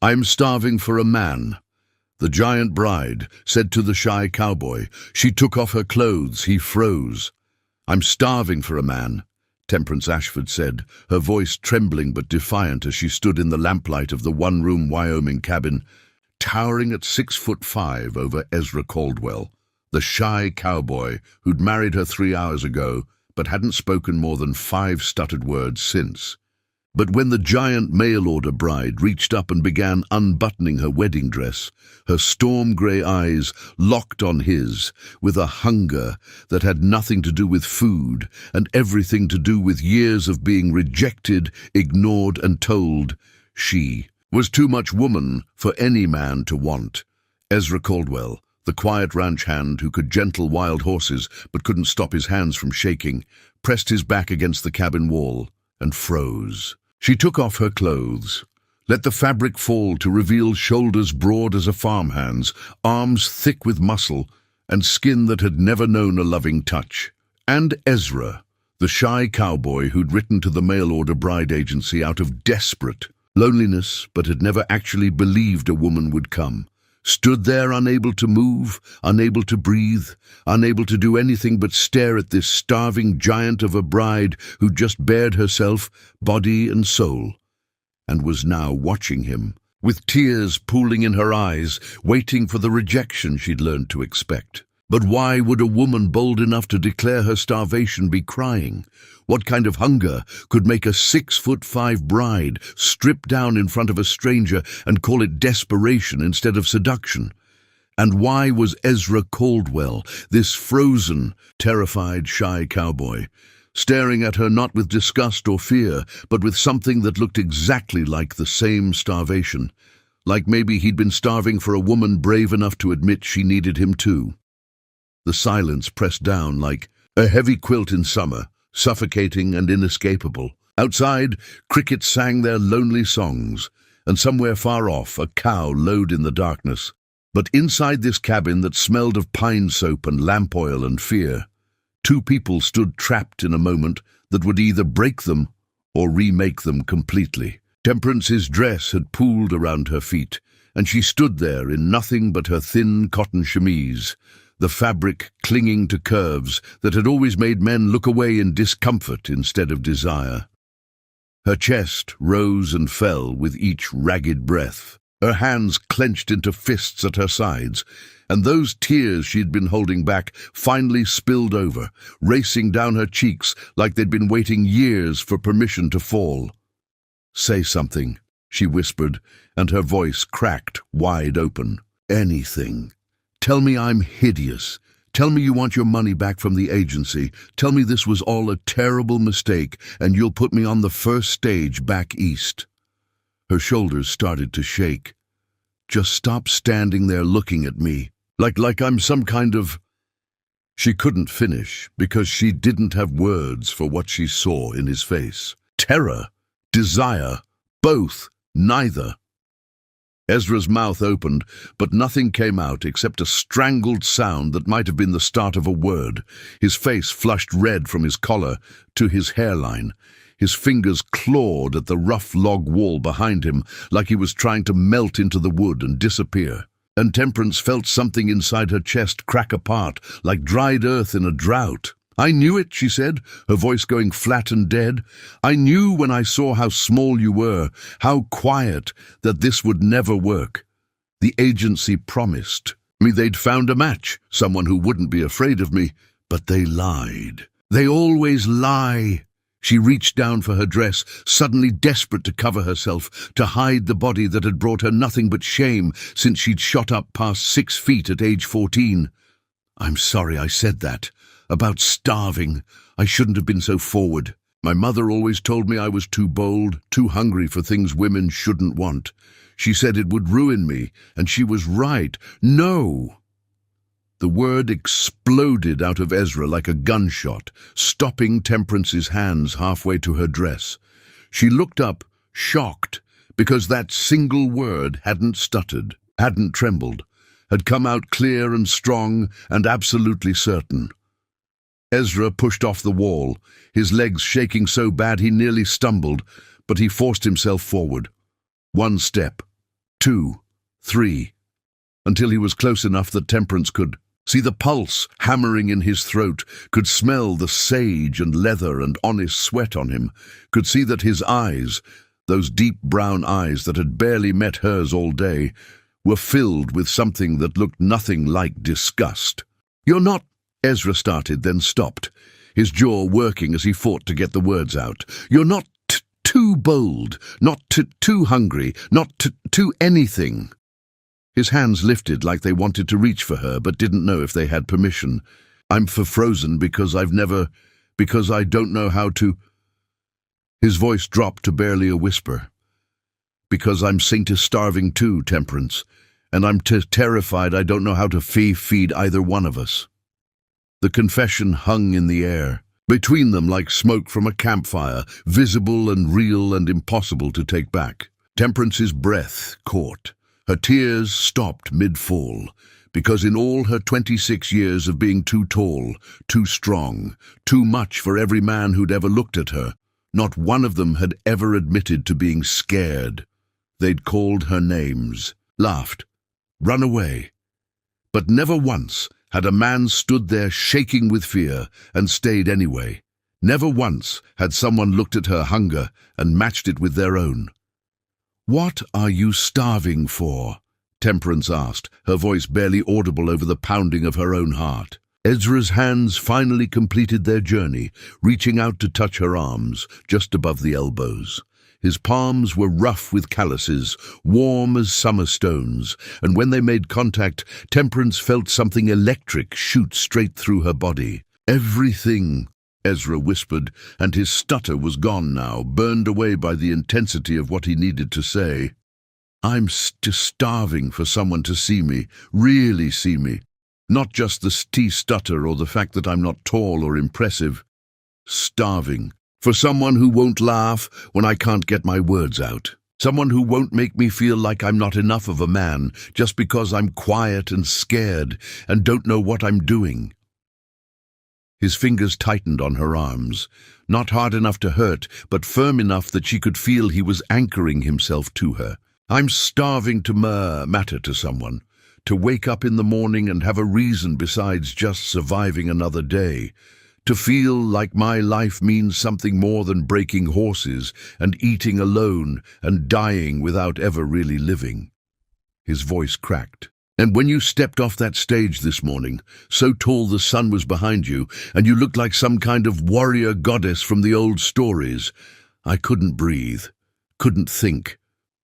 "I'm starving for a man," the giant bride said to the shy cowboy. She took off her clothes. He froze. "I'm starving for a man," Temperance Ashford said, her voice trembling but defiant as she stood in the lamplight of the one-room Wyoming cabin, towering at 6'5" over Ezra Caldwell, the shy cowboy who'd married her 3 hours ago but hadn't spoken more than 5 stuttered words since. But when the giant mail-order bride reached up and began unbuttoning her wedding dress, her storm-grey eyes locked on his with a hunger that had nothing to do with food and everything to do with years of being rejected, ignored, and told she was too much woman for any man to want. Ezra Caldwell, the quiet ranch hand who could gentle wild horses but couldn't stop his hands from shaking, pressed his back against the cabin wall and froze. She took off her clothes, let the fabric fall to reveal shoulders broad as a farmhand's, arms thick with muscle, and skin that had never known a loving touch. And Ezra, the shy cowboy who'd written to the mail-order bride agency out of desperate loneliness but had never actually believed a woman would come, stood there unable to move, unable to breathe, unable to do anything but stare at this starving giant of a bride who just bared herself, body and soul, and was now watching him, with tears pooling in her eyes, waiting for the rejection she'd learned to expect. But why would a woman bold enough to declare her starvation be crying? What kind of hunger could make a 6'5" bride strip down in front of a stranger and call it desperation instead of seduction? And why was Ezra Caldwell, this frozen, terrified, shy cowboy, staring at her not with disgust or fear, but with something that looked exactly like the same starvation, like maybe he'd been starving for a woman brave enough to admit she needed him too? The silence pressed down like a heavy quilt in summer, suffocating and inescapable. Outside, crickets sang their lonely songs, and somewhere far off, a cow lowed in the darkness. But inside this cabin that smelled of pine soap and lamp oil and fear, 2 people stood trapped in a moment that would either break them or remake them completely. Temperance's dress had pooled around her feet, and she stood there in nothing but her thin cotton chemise, the fabric clinging to curves that had always made men look away in discomfort instead of desire. Her chest rose and fell with each ragged breath, her hands clenched into fists at her sides, and those tears she'd been holding back finally spilled over, racing down her cheeks like they'd been waiting years for permission to fall. "Say something," she whispered, and her voice cracked wide open. "Anything. Tell me I'm hideous. Tell me you want your money back from the agency. Tell me this was all a terrible mistake and you'll put me on the first stage back east." Her shoulders started to shake. "Just stop standing there looking at me, like I'm some kind of—" She couldn't finish because she didn't have words for what she saw in his face. Terror, desire, both, neither. Ezra's mouth opened, but nothing came out except a strangled sound that might have been the start of a word. His face flushed red from his collar to his hairline. His fingers clawed at the rough log wall behind him like he was trying to melt into the wood and disappear. And Temperance felt something inside her chest crack apart like dried earth in a drought. "I knew it," she said, her voice going flat and dead. "I knew when I saw how small you were, how quiet, that this would never work. The agency promised me they'd found a match, someone who wouldn't be afraid of me, but they lied. They always lie." She reached down for her dress, suddenly desperate to cover herself, to hide the body that had brought her nothing but shame since she'd shot up past 6 feet at age 14. "I'm sorry I said that. About starving. I shouldn't have been so forward. My mother always told me I was too bold, too hungry for things women shouldn't want. She said it would ruin me, and she was right. No!" The word exploded out of Ezra like a gunshot, stopping Temperance's hands halfway to her dress. She looked up, shocked, because that single word hadn't stuttered, hadn't trembled, had come out clear and strong and absolutely certain. Ezra pushed off the wall, his legs shaking so bad he nearly stumbled, but he forced himself forward. 1 step, 2, 3, until he was close enough that Temperance could see the pulse hammering in his throat, could smell the sage and leather and honest sweat on him, could see that his eyes, those deep brown eyes that had barely met hers all day, were filled with something that looked nothing like disgust. "You're not," Ezra started, then stopped, his jaw working as he fought to get the words out. "You're not too bold, not too hungry, not too anything." His hands lifted like they wanted to reach for her but didn't know if they had permission. "I'm frozen because because I don't know how to—" His voice dropped to barely a whisper. "Because I'm starving too, Temperance, and I'm terrified I don't know how to feed either one of us." The confession hung in the air, between them like smoke from a campfire, visible and real and impossible to take back. Temperance's breath caught. Her tears stopped mid-fall, because in all her 26 years of being too tall, too strong, too much for every man who'd ever looked at her, not one of them had ever admitted to being scared. They'd called her names, laughed, run away. But never once had a man stood there shaking with fear and stayed anyway. Never once had someone looked at her hunger and matched it with their own. "What are you starving for?" Temperance asked, her voice barely audible over the pounding of her own heart. Ezra's hands finally completed their journey, reaching out to touch her arms, just above the elbows. His palms were rough with calluses, warm as summer stones, and when they made contact, Temperance felt something electric shoot straight through her body. "Everything," Ezra whispered, and his stutter was gone now, burned away by the intensity of what he needed to say. "I'm just starving for someone to see me, really see me. Not just the stutter or the fact that I'm not tall or impressive. Starving for someone who won't laugh when I can't get my words out. Someone who won't make me feel like I'm not enough of a man just because I'm quiet and scared and don't know what I'm doing." His fingers tightened on her arms, not hard enough to hurt, but firm enough that she could feel he was anchoring himself to her. "I'm starving to matter to someone, to wake up in the morning and have a reason besides just surviving another day, to feel like my life means something more than breaking horses and eating alone and dying without ever really living." His voice cracked. "And when you stepped off that stage this morning, so tall the sun was behind you, and you looked like some kind of warrior goddess from the old stories, I couldn't breathe, couldn't think.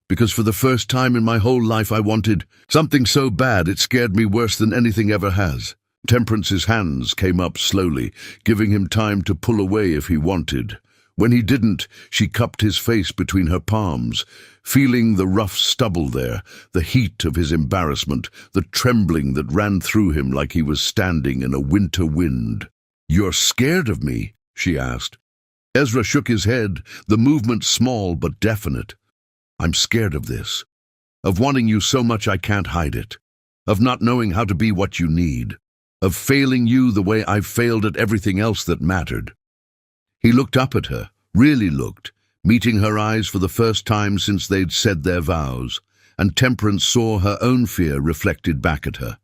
Because for the first time in my whole life I wanted something so bad it scared me worse than anything ever has." Temperance's hands came up slowly, giving him time to pull away if he wanted. When he didn't, she cupped his face between her palms, feeling the rough stubble there, the heat of his embarrassment, the trembling that ran through him like he was standing in a winter wind. "You're scared of me?" she asked. Ezra shook his head, the movement small but definite. "I'm scared of this, of wanting you so much I can't hide it, of not knowing how to be what you need, of failing you the way I've failed at everything else that mattered." He looked up at her, really looked, meeting her eyes for the first time since they'd said their vows, and Temperance saw her own fear reflected back at her.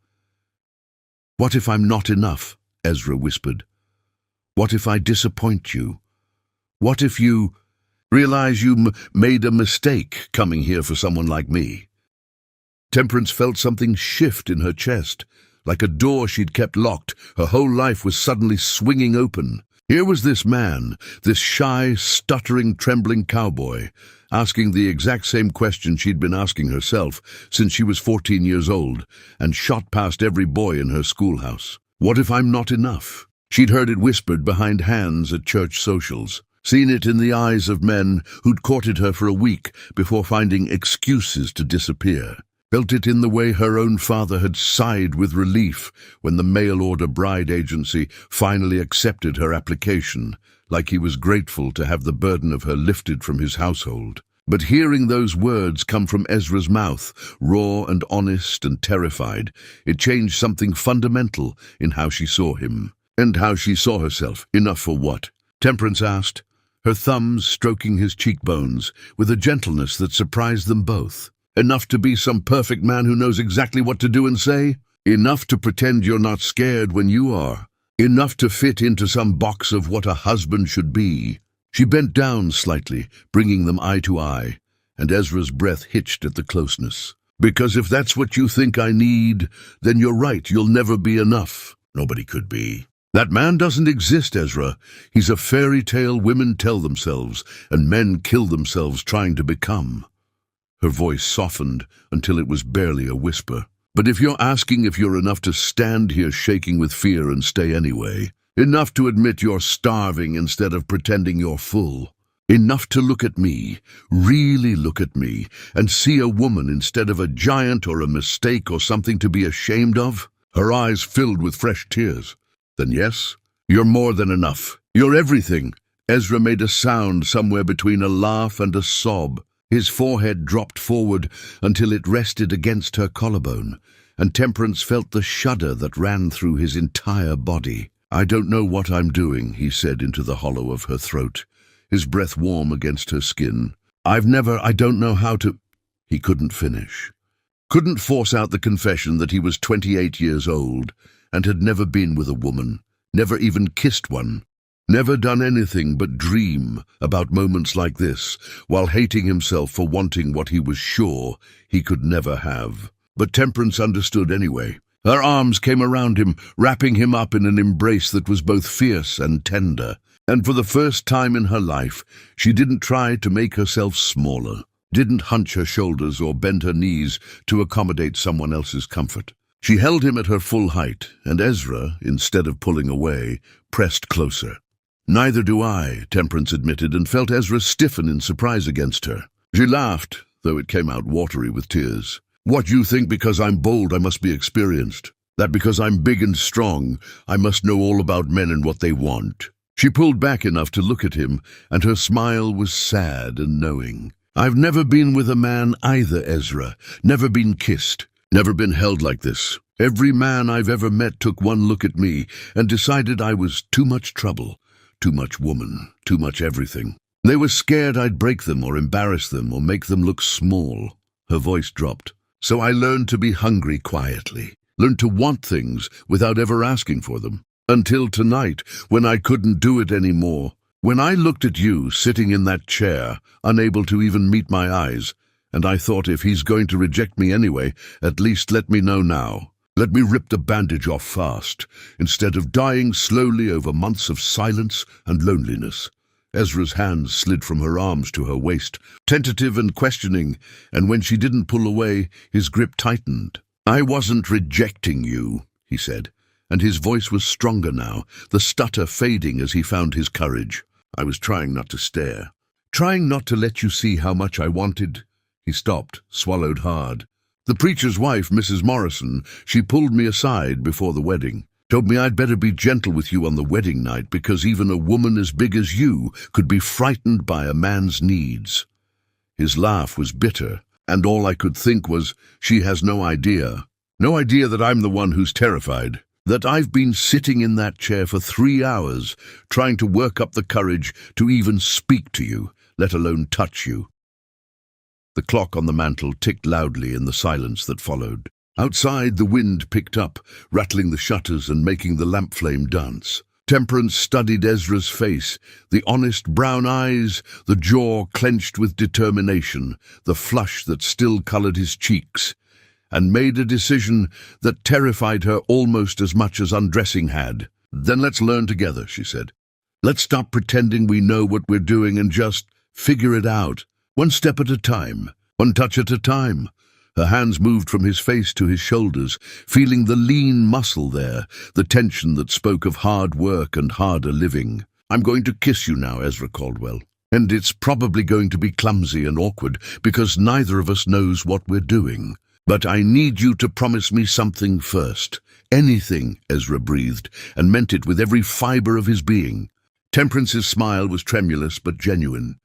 "What if I'm not enough?" Ezra whispered. "What if I disappoint you? What if you realize you made a mistake coming here for someone like me?" Temperance felt something shift in her chest, like a door she'd kept locked. Her whole life was suddenly swinging open. Here was this man, this shy, stuttering, trembling cowboy, asking the exact same question she'd been asking herself since she was 14 years old and shot past every boy in her schoolhouse. What if I'm not enough? She'd heard it whispered behind hands at church socials, seen it in the eyes of men who'd courted her for a week before finding excuses to disappear. Felt it in the way her own father had sighed with relief when the mail-order bride agency finally accepted her application, like he was grateful to have the burden of her lifted from his household. But hearing those words come from Ezra's mouth, raw and honest and terrified, it changed something fundamental in how she saw him, and how she saw herself. "Enough for what?" Temperance asked, her thumbs stroking his cheekbones with a gentleness that surprised them both. Enough to be some perfect man who knows exactly what to do and say? Enough to pretend you're not scared when you are? Enough to fit into some box of what a husband should be? She bent down slightly, bringing them eye to eye, and Ezra's breath hitched at the closeness. Because if that's what you think I need, then you're right, you'll never be enough. Nobody could be. That man doesn't exist, Ezra. He's a fairy tale women tell themselves, and men kill themselves trying to become. Her voice softened until it was barely a whisper. But if you're asking if you're enough to stand here shaking with fear and stay anyway, enough to admit you're starving instead of pretending you're full, enough to look at me, really look at me, and see a woman instead of a giant or a mistake or something to be ashamed of, her eyes filled with fresh tears, then yes, you're more than enough. You're everything. Ezra made a sound somewhere between a laugh and a sob. His forehead dropped forward until it rested against her collarbone, and Temperance felt the shudder that ran through his entire body. I don't know what I'm doing, he said into the hollow of her throat, his breath warm against her skin. I don't know how to... He couldn't finish. Couldn't force out the confession that he was 28 years old and had never been with a woman, never even kissed one. Never done anything but dream about moments like this, while hating himself for wanting what he was sure he could never have. But Temperance understood anyway. Her arms came around him, wrapping him up in an embrace that was both fierce and tender. And for the first time in her life, she didn't try to make herself smaller, didn't hunch her shoulders or bend her knees to accommodate someone else's comfort. She held him at her full height, and Ezra, instead of pulling away, pressed closer. Neither do I, Temperance admitted, and felt Ezra stiffen in surprise against her. She laughed, though it came out watery with tears. What, you think because I'm bold I must be experienced? That because I'm big and strong I must know all about men and what they want? She pulled back enough to look at him, and her smile was sad and knowing. I've never been with a man either, Ezra. Never been kissed. Never been held like this. Every man I've ever met took one look at me and decided I was too much trouble. Too much woman, too much everything. They were scared I'd break them or embarrass them or make them look small. Her voice dropped. So I learned to be hungry quietly, learned to want things without ever asking for them. Until tonight, when I couldn't do it anymore. When I looked at you sitting in that chair, unable to even meet my eyes, and I thought if he's going to reject me anyway, at least let me know now. Let me rip the bandage off fast, instead of dying slowly over months of silence and loneliness. Ezra's hands slid from her arms to her waist, tentative and questioning, and when she didn't pull away, his grip tightened. I wasn't rejecting you, he said, and his voice was stronger now, the stutter fading as he found his courage. I was trying not to stare, trying not to let you see how much I wanted. He stopped, swallowed hard. The preacher's wife, Mrs. Morrison, she pulled me aside before the wedding, told me I'd better be gentle with you on the wedding night because even a woman as big as you could be frightened by a man's needs. His laugh was bitter, and all I could think was, she has no idea. No idea that I'm the one who's terrified, that I've been sitting in that chair for 3 hours, trying to work up the courage to even speak to you, let alone touch you. The clock on the mantel ticked loudly in the silence that followed. Outside, the wind picked up, rattling the shutters and making the lamp flame dance. Temperance studied Ezra's face, the honest brown eyes, the jaw clenched with determination, the flush that still colored his cheeks, and made a decision that terrified her almost as much as undressing had. Then let's learn together, she said. Let's stop pretending we know what we're doing and just figure it out. One step at a time, one touch at a time. Her hands moved from his face to his shoulders, feeling the lean muscle there, the tension that spoke of hard work and harder living. I'm going to kiss you now, Ezra Caldwell. And it's probably going to be clumsy and awkward because neither of us knows what we're doing. But I need you to promise me something first. Anything, Ezra breathed, and meant it with every fiber of his being. Temperance's smile was tremulous but genuine.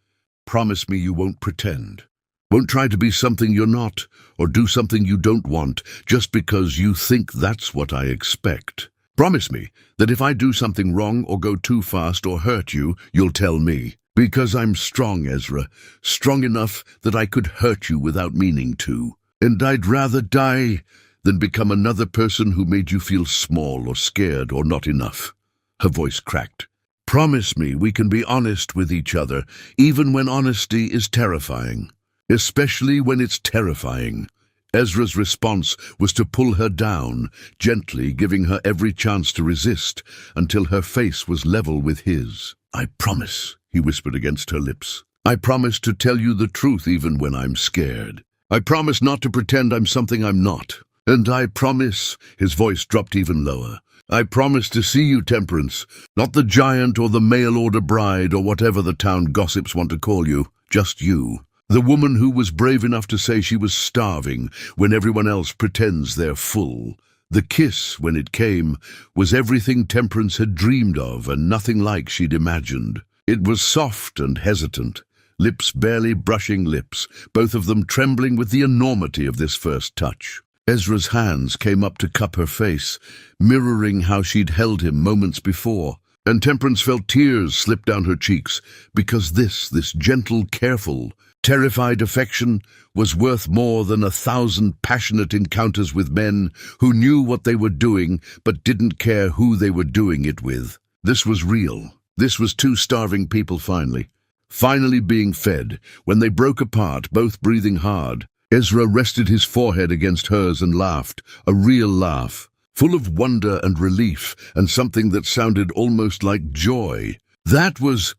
Promise me you won't pretend. Won't try to be something you're not, or do something you don't want, just because you think that's what I expect. Promise me that if I do something wrong or go too fast or hurt you, you'll tell me. Because I'm strong, Ezra. Strong enough that I could hurt you without meaning to. And I'd rather die than become another person who made you feel small or scared or not enough. Her voice cracked. Promise me we can be honest with each other, even when honesty is terrifying. Especially when it's terrifying. Ezra's response was to pull her down, gently giving her every chance to resist, until her face was level with his. I promise, he whispered against her lips. I promise to tell you the truth even when I'm scared. I promise not to pretend I'm something I'm not. And I promise, his voice dropped even lower, I promise to see you, Temperance, not the giant or the mail-order bride or whatever the town gossips want to call you, just you. The woman who was brave enough to say she was starving when everyone else pretends they're full. The kiss, when it came, was everything Temperance had dreamed of and nothing like she'd imagined. It was soft and hesitant, lips barely brushing lips, both of them trembling with the enormity of this first touch. Ezra's hands came up to cup her face, mirroring how she'd held him moments before, and Temperance felt tears slip down her cheeks, because this gentle, careful, terrified affection was worth more than 1,000 passionate encounters with men who knew what they were doing but didn't care who they were doing it with. This was real. This was two starving people finally being fed. When they broke apart, both breathing hard, Ezra rested his forehead against hers and laughed, a real laugh, full of wonder and relief and something that sounded almost like joy. That was...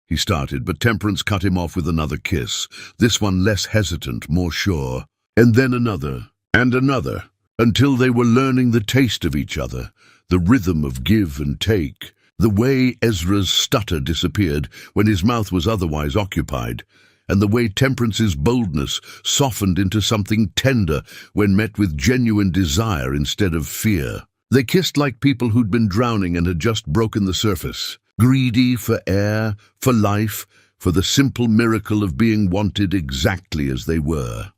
He started, but Temperance cut him off with another kiss, this one less hesitant, more sure. And then another, and another, until they were learning the taste of each other, the rhythm of give and take, the way Ezra's stutter disappeared when his mouth was otherwise occupied, and the way Temperance's boldness softened into something tender when met with genuine desire instead of fear. They kissed like people who'd been drowning and had just broken the surface. Greedy for air, for life, for the simple miracle of being wanted exactly as they were.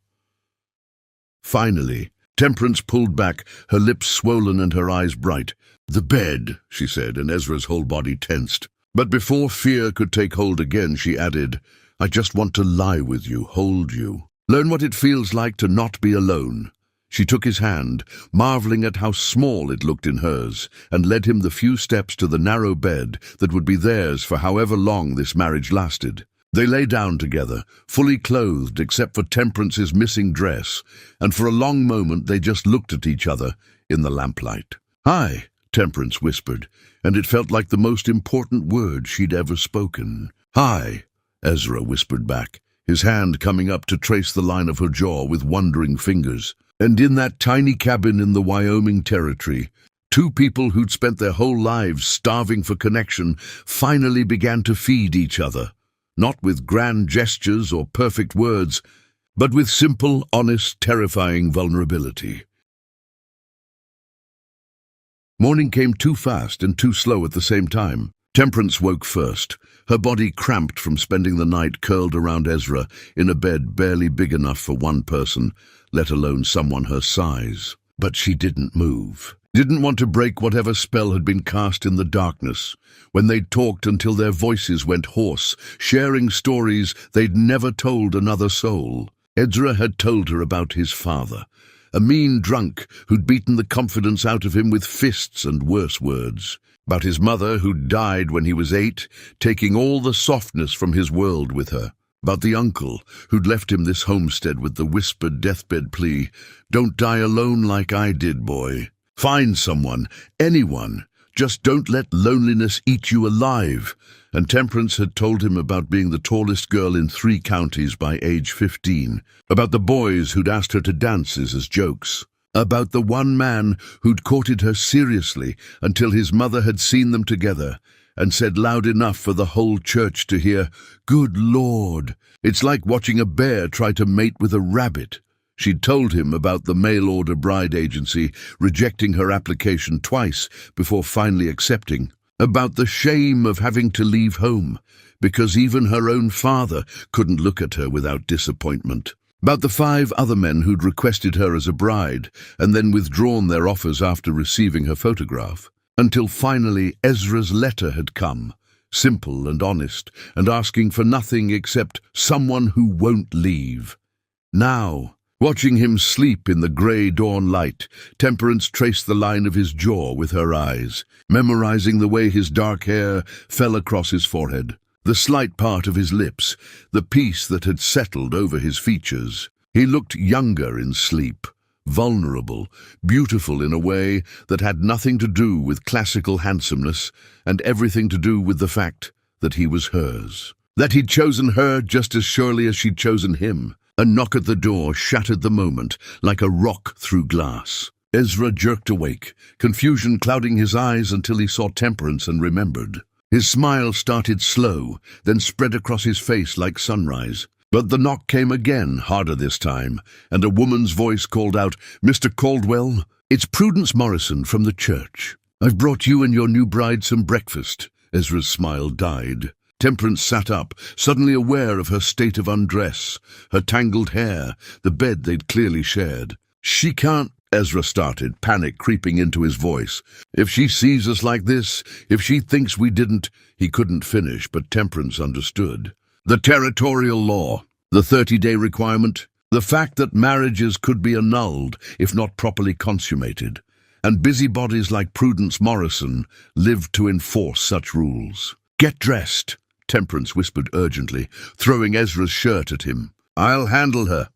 Finally, Temperance pulled back, her lips swollen and her eyes bright. "The bed," she said, and Ezra's whole body tensed. But before fear could take hold again, she added, "I just want to lie with you, hold you. Learn what it feels like to not be alone." She took his hand, marveling at how small it looked in hers, and led him the few steps to the narrow bed that would be theirs for however long this marriage lasted. They lay down together, fully clothed except for Temperance's missing dress, and for a long moment they just looked at each other in the lamplight. "Hi," Temperance whispered, and it felt like the most important word she'd ever spoken. "Hi," Ezra whispered back, his hand coming up to trace the line of her jaw with wondering fingers. And in that tiny cabin in the Wyoming territory, two people who'd spent their whole lives starving for connection finally began to feed each other, not with grand gestures or perfect words, but with simple, honest, terrifying vulnerability. Morning came too fast and too slow at the same time. Temperance woke first, her body cramped from spending the night curled around Ezra in a bed barely big enough for one person, let alone someone her size. But she didn't move. Didn't want to break whatever spell had been cast in the darkness, when they'd talked until their voices went hoarse, sharing stories they'd never told another soul. Ezra had told her about his father, a mean drunk who'd beaten the confidence out of him with fists and worse words. About his mother who'd died when he was 8, taking all the softness from his world with her. About the uncle who'd left him this homestead with the whispered deathbed plea, "Don't die alone like I did, boy. Find someone, anyone. Just don't let loneliness eat you alive." And Temperance had told him about being the tallest girl in 3 counties by age 15, about the boys who'd asked her to dances as jokes, about the one man who'd courted her seriously until his mother had seen them together and said loud enough for the whole church to hear, "Good Lord, it's like watching a bear try to mate with a rabbit." She'd told him about the mail-order bride agency rejecting her application twice before finally accepting, about the shame of having to leave home because even her own father couldn't look at her without disappointment, about the 5 other men who'd requested her as a bride and then withdrawn their offers after receiving her photograph, until finally Ezra's letter had come, simple and honest, and asking for nothing except someone who won't leave. Now, watching him sleep in the grey dawn light, Temperance traced the line of his jaw with her eyes, memorizing the way his dark hair fell across his forehead, the slight part of his lips, the peace that had settled over his features. He looked younger in sleep, vulnerable, beautiful in a way that had nothing to do with classical handsomeness and everything to do with the fact that he was hers. That he'd chosen her just as surely as she'd chosen him. A knock at the door shattered the moment like a rock through glass. Ezra jerked awake, confusion clouding his eyes until he saw Temperance and remembered. His smile started slow, then spread across his face like sunrise. But the knock came again, harder this time, and a woman's voice called out, "Mr. Caldwell, it's Prudence Morrison from the church. I've brought you and your new bride some breakfast." Ezra's smile died. Temperance sat up, suddenly aware of her state of undress, her tangled hair, the bed they'd clearly shared. "She can't," Ezra started, panic creeping into his voice. "If she sees us like this, if she thinks we didn't—" He couldn't finish, but Temperance understood. The territorial law, the 30-day requirement, the fact that marriages could be annulled if not properly consummated, and busybodies like Prudence Morrison lived to enforce such rules. "Get dressed," Temperance whispered urgently, throwing Ezra's shirt at him. "I'll handle her."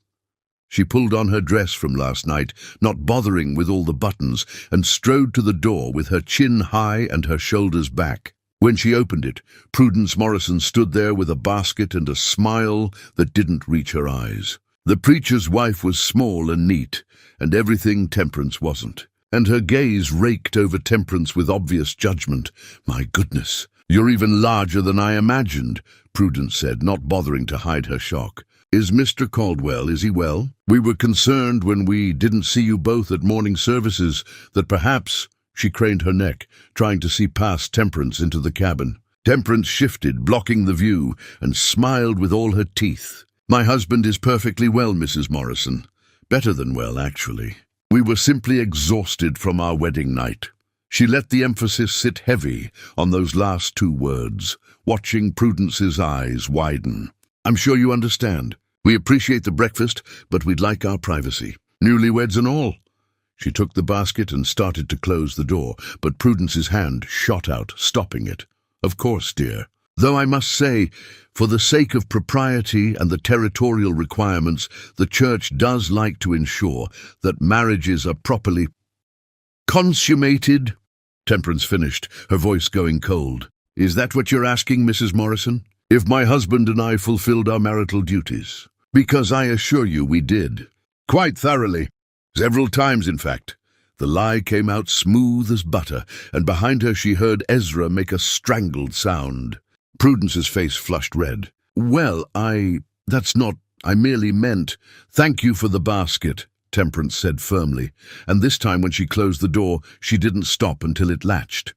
She pulled on her dress from last night, not bothering with all the buttons, and strode to the door with her chin high and her shoulders back. When she opened it, Prudence Morrison stood there with a basket and a smile that didn't reach her eyes. The preacher's wife was small and neat, and everything Temperance wasn't. And her gaze raked over Temperance with obvious judgment. "My goodness, you're even larger than I imagined," Prudence said, not bothering to hide her shock. "Is Mr. Caldwell, is he well? We were concerned when we didn't see you both at morning services that perhaps—" She craned her neck, trying to see past Temperance into the cabin. Temperance shifted, blocking the view, and smiled with all her teeth. "My husband is perfectly well, Mrs. Morrison. Better than well, actually. We were simply exhausted from our wedding night." She let the emphasis sit heavy on those last two words, watching Prudence's eyes widen. "I'm sure you understand. We appreciate the breakfast, but we'd like our privacy. Newlyweds and all." She took the basket and started to close the door, but Prudence's hand shot out, stopping it. "Of course, dear. Though I must say, for the sake of propriety and the territorial requirements, the church does like to ensure that marriages are properly consummated." Temperance finished, her voice going cold. "Is that what you're asking, Mrs. Morrison? If my husband and I fulfilled our marital duties? Because I assure you we did. Quite thoroughly. Several times, in fact." The lie came out smooth as butter, and behind her she heard Ezra make a strangled sound. Prudence's face flushed red. "Well, that's not— I merely meant— Thank you for the basket," Temperance said firmly, and this time when she closed the door, she didn't stop until it latched.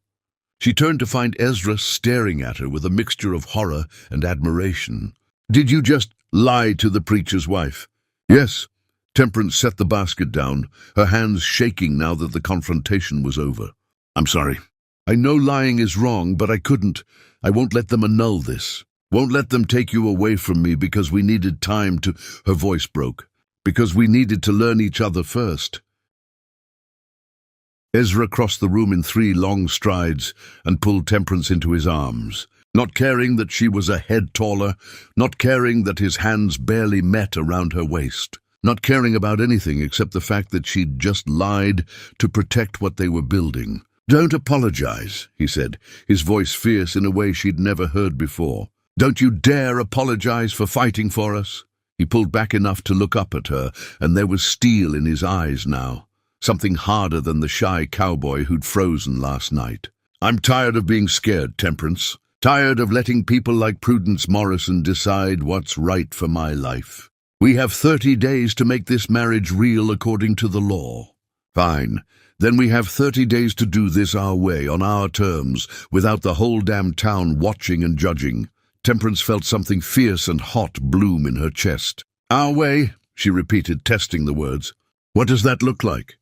She turned to find Ezra staring at her with a mixture of horror and admiration. "Did you just lie to the preacher's wife?" "Yes." Temperance set the basket down, her hands shaking now that the confrontation was over. "I'm sorry. I know lying is wrong, but I couldn't. I won't let them annul this. Won't let them take you away from me because we needed time to—" Her voice broke. "Because we needed to learn each other first." Ezra crossed the room in 3 long strides and pulled Temperance into his arms, not caring that she was a head taller, not caring that his hands barely met around her waist. Not caring about anything except the fact that she'd just lied to protect what they were building. "Don't apologize," he said, his voice fierce in a way she'd never heard before. "Don't you dare apologize for fighting for us." He pulled back enough to look up at her, and there was steel in his eyes now, something harder than the shy cowboy who'd frozen last night. "I'm tired of being scared, Temperance. Tired of letting people like Prudence Morrison decide what's right for my life. We have 30 days to make this marriage real according to the law." "Fine. Then we have 30 days to do this our way, on our terms, without the whole damn town watching and judging." Temperance felt something fierce and hot bloom in her chest. "Our way," she repeated, testing the words. "What does that look like?"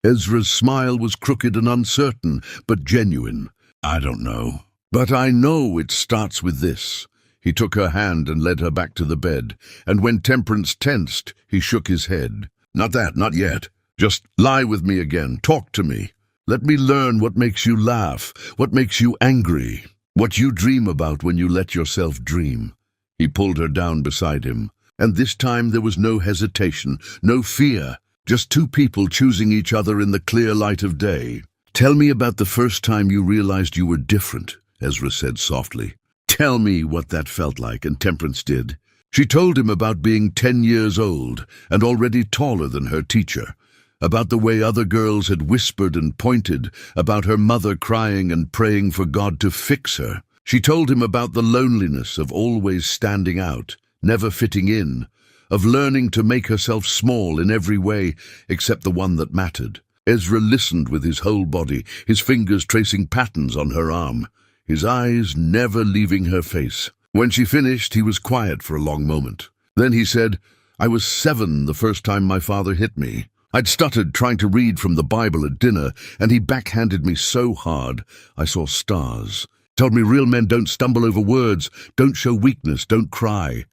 Ezra's smile was crooked and uncertain, but genuine. "I don't know. But I know it starts with this. He took her hand and led her back to the bed, and when Temperance tensed, he shook his head. Not that, not yet. Just lie with me again, talk to me. Let me learn what makes you laugh, what makes you angry, what you dream about when you let yourself dream. He pulled her down beside him, and this time there was no hesitation, no fear, just two people choosing each other in the clear light of day. Tell me about the first time you realized you were different, Ezra said softly. Tell me what that felt like, and Temperance did. She told him about being 10 years old and already taller than her teacher, about the way other girls had whispered and pointed, about her mother crying and praying for God to fix her. She told him about the loneliness of always standing out, never fitting in, of learning to make herself small in every way except the one that mattered. Ezra listened with his whole body, his fingers tracing patterns on her arm, his eyes never leaving her face. When she finished, he was quiet for a long moment. Then he said, I was 7 the first time my father hit me. I'd stuttered trying to read from the Bible at dinner, and he backhanded me so hard I saw stars. Told me real men don't stumble over words, don't show weakness, don't cry.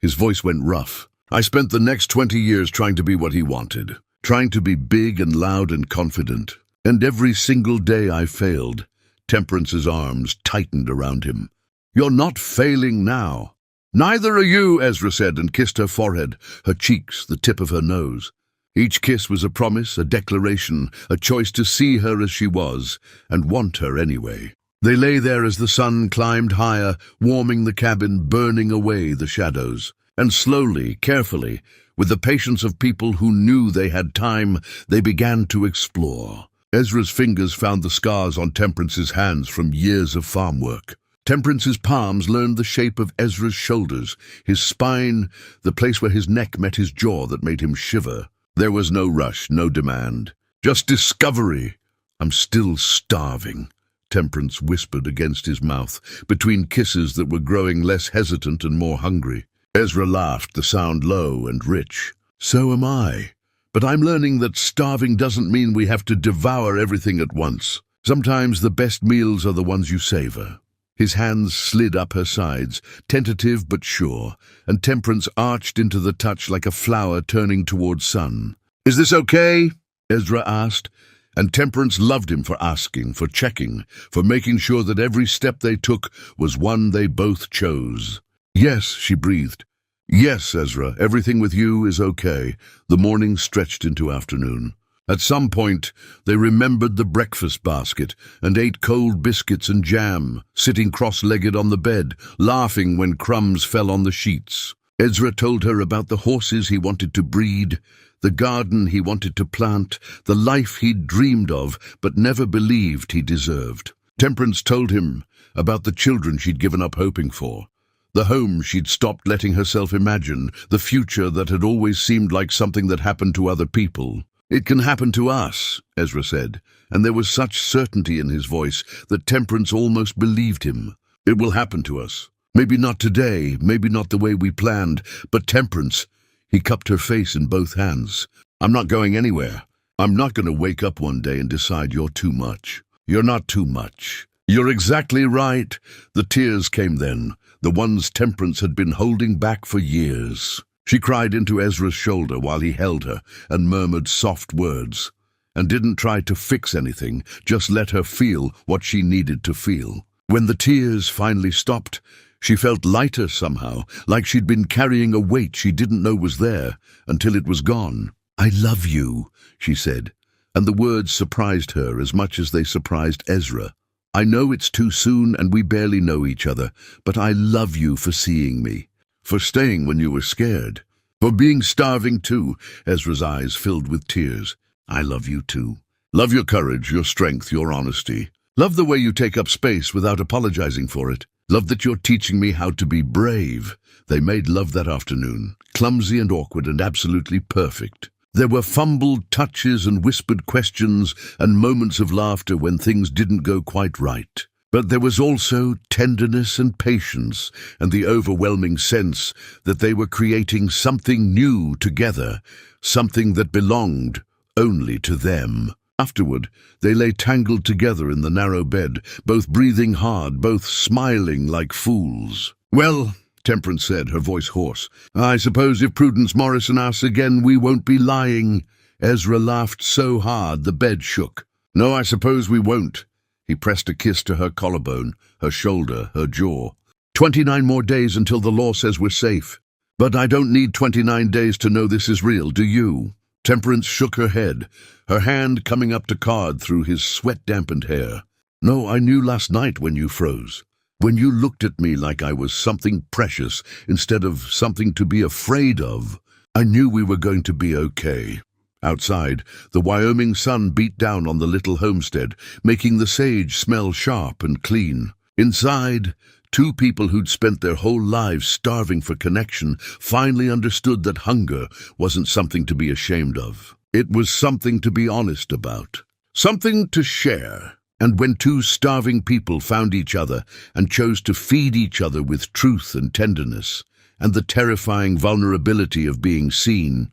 His voice went rough. I spent the next 20 years trying to be what he wanted, trying to be big and loud and confident. And every single day I failed. Temperance's arms tightened around him. You're not failing now. Neither are you, Ezra said, and kissed her forehead, her cheeks, the tip of her nose. Each kiss was a promise, a declaration, a choice to see her as she was, and want her anyway. They lay there as the sun climbed higher, warming the cabin, burning away the shadows. And slowly, carefully, with the patience of people who knew they had time, they began to explore. Ezra's fingers found the scars on Temperance's hands from years of farm work. Temperance's palms learned the shape of Ezra's shoulders, his spine, the place where his neck met his jaw that made him shiver. There was no rush, no demand. Just discovery. I'm still starving, Temperance whispered against his mouth, between kisses that were growing less hesitant and more hungry. Ezra laughed, the sound low and rich. So am I. But I'm learning that starving doesn't mean we have to devour everything at once. Sometimes the best meals are the ones you savor. His hands slid up her sides, tentative but sure, and Temperance arched into the touch like a flower turning towards sun. Is this okay? Ezra asked, and Temperance loved him for asking, for checking, for making sure that every step they took was one they both chose. Yes, she breathed. Yes, Ezra, everything with you is okay. The morning stretched into afternoon. At some point, they remembered the breakfast basket and ate cold biscuits and jam, sitting cross-legged on the bed, laughing when crumbs fell on the sheets. Ezra told her about the horses he wanted to breed, the garden he wanted to plant, the life he'd dreamed of but never believed he deserved. Temperance told him about the children she'd given up hoping for, the home she'd stopped letting herself imagine, the future that had always seemed like something that happened to other people. It can happen to us, Ezra said, and there was such certainty in his voice that Temperance almost believed him. It will happen to us. Maybe not today, maybe not the way we planned, but Temperance, he cupped her face in both hands. I'm not going anywhere. I'm not going to wake up one day and decide you're too much. You're not too much. You're exactly right. The tears came then, the ones Temperance had been holding back for years. She cried into Ezra's shoulder while he held her and murmured soft words, and didn't try to fix anything, just let her feel what she needed to feel. When the tears finally stopped, she felt lighter somehow, like she'd been carrying a weight she didn't know was there until it was gone. I love you, she said, and the words surprised her as much as they surprised Ezra. I know it's too soon and we barely know each other, but I love you for seeing me. For staying when you were scared. For being starving too, Ezra's eyes filled with tears. I love you too. Love your courage, your strength, your honesty. Love the way you take up space without apologizing for it. Love that you're teaching me how to be brave. They made love that afternoon, clumsy and awkward and absolutely perfect. There were fumbled touches and whispered questions and moments of laughter when things didn't go quite right. But there was also tenderness and patience and the overwhelming sense that they were creating something new together, something that belonged only to them. Afterward, they lay tangled together in the narrow bed, both breathing hard, both smiling like fools. "Well," Temperance said, her voice hoarse, "I suppose if Prudence Morrison asks again, we won't be lying." Ezra laughed so hard the bed shook. "No, I suppose we won't." He pressed a kiss to her collarbone, her shoulder, her jaw. 29 more days until the law says we're safe. But I don't need 29 days to know this is real, do you?" Temperance shook her head, her hand coming up to Card through his sweat-dampened hair. "No, I knew last night when you froze. When you looked at me like I was something precious instead of something to be afraid of, I knew we were going to be okay." Outside, the Wyoming sun beat down on the little homestead, making the sage smell sharp and clean. Inside, two people who'd spent their whole lives starving for connection finally understood that hunger wasn't something to be ashamed of. It was something to be honest about, something to share. And when two starving people found each other and chose to feed each other with truth and tenderness, and the terrifying vulnerability of being seen,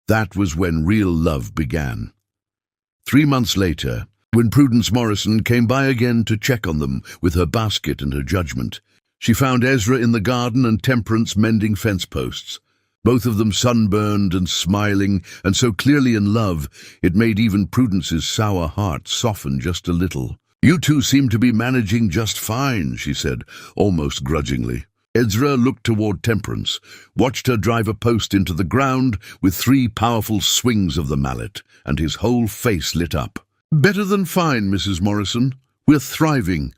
that was when real love began. 3 months later, when Prudence Morrison came by again to check on them with her basket and her judgment, she found Ezra in the garden and Temperance mending fence posts, both of them sunburned and smiling and so clearly in love it made even Prudence's sour heart soften just a little. "You two seem to be managing just fine," she said, almost grudgingly. Ezra looked toward Temperance, watched her drive a post into the ground with 3 powerful swings of the mallet, and his whole face lit up. "Better than fine, Mrs. Morrison. We're thriving."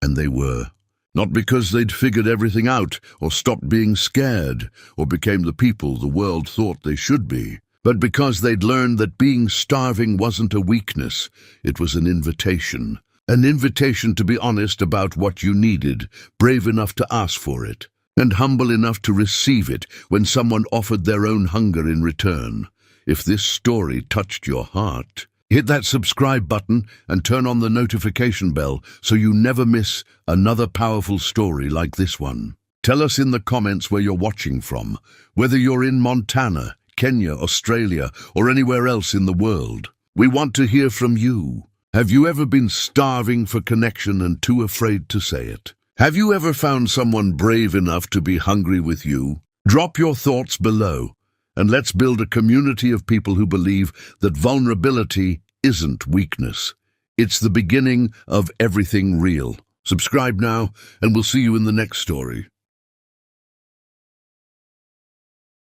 And they were. Not because they'd figured everything out, or stopped being scared, or became the people the world thought they should be, but because they'd learned that being starving wasn't a weakness, it was an invitation. An invitation to be honest about what you needed, brave enough to ask for it, and humble enough to receive it when someone offered their own hunger in return. If this story touched your heart, hit that subscribe button and turn on the notification bell so you never miss another powerful story like this one. Tell us in the comments where you're watching from, whether you're in Montana, Kenya, Australia, or anywhere else in the world. We want to hear from you. Have you ever been starving for connection and too afraid to say it? Have you ever found someone brave enough to be hungry with you? Drop your thoughts below, and let's build a community of people who believe that vulnerability isn't weakness. It's the beginning of everything real. Subscribe now, and we'll see you in the next story.